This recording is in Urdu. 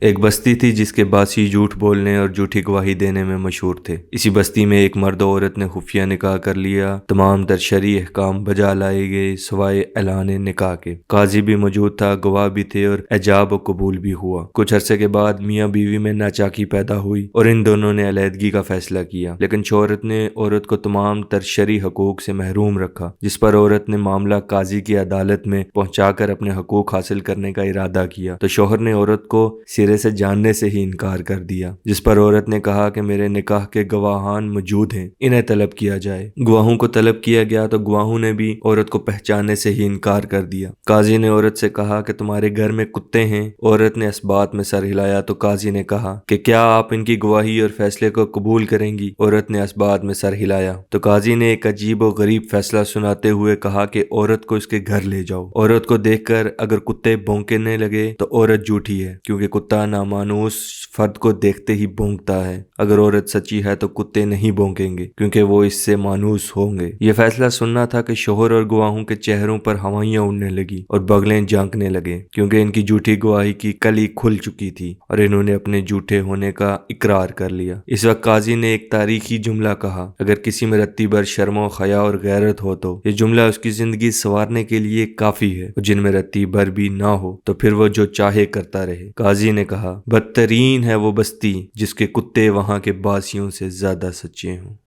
ایک بستی تھی جس کے باسی جھوٹ بولنے اور جھوٹی گواہی دینے میں مشہور تھے۔ اسی بستی میں ایک مرد و عورت نے خفیہ نکاح کر لیا۔ تمام تر شرعی احکام بجا لائے گئے سوائے اعلان نکاح کے۔ قاضی بھی موجود تھا، گواہ بھی تھے اور ایجاب و قبول بھی ہوا۔ کچھ عرصے کے بعد میاں بیوی میں ناچاکی پیدا ہوئی اور ان دونوں نے علیحدگی کا فیصلہ کیا، لیکن شوہرت نے عورت کو تمام تر شرعی حقوق سے محروم رکھا، جس پر عورت نے معاملہ قاضی کی عدالت میں پہنچا کر اپنے حقوق حاصل کرنے کا ارادہ کیا تو شوہر نے عورت کو سرے سے جاننے سے ہی انکار کر دیا، جس پر عورت نے کہا کہ میرے نکاح کے گواہان موجود ہیں، انہیں طلب کیا جائے۔ گواہوں کو طلب کیا گیا تو گواہوں نے بھی عورت کو پہچاننے سے ہی انکار کر دیا۔ قاضی نے عورت سے کہا کہ تمہارے گھر میں کتے ہیں؟ عورت نے اس بات میں سر ہلایا تو قاضی نے کہا کہ کیا آپ ان کی گواہی اور فیصلے کو قبول کریں گی؟ عورت نے اس بات میں سر ہلایا تو قاضی نے ایک عجیب و غریب فیصلہ سناتے ہوئے کہا کہ عورت کو اس کے گھر لے جاؤ۔ عورت کو دیکھ کر اگر کتے بھونکنے لگے تو عورت جھوٹی ہے، کیونکہ کتا نامانوس فرد کو دیکھتے ہی بھونکتا ہے۔ اگر عورت سچی ہے تو کتے نہیں بھونکیں گے، کیونکہ وہ اس سے مانوس ہوں گے۔ یہ فیصلہ سننا تھا کہ شوہر اور گواہوں کے چہروں پر ہوائیاں اڑنے لگی اور بگلیں جھانکنے لگے، کیونکہ ان کی جھوٹی گواہی کی کلی کھل چکی تھی اور انہوں نے اپنے جھوٹے ہونے کا اقرار کر لیا۔ اس وقت قاضی نے ایک تاریخی جملہ کہا، اگر کسی میں رتی بھر شرم و حیا اور غیرت ہو تو یہ جملہ اس کی زندگی سنوارنے کے لیے کافی ہے، اور جن میں رتی بھر بھی نہ ہو تو پھر وہ جو چاہے کرتا رہے۔ قاضی نے کہا، بدترین ہے وہ بستی جس کے کتے وہاں کے باسیوں سے زیادہ سچے ہوں۔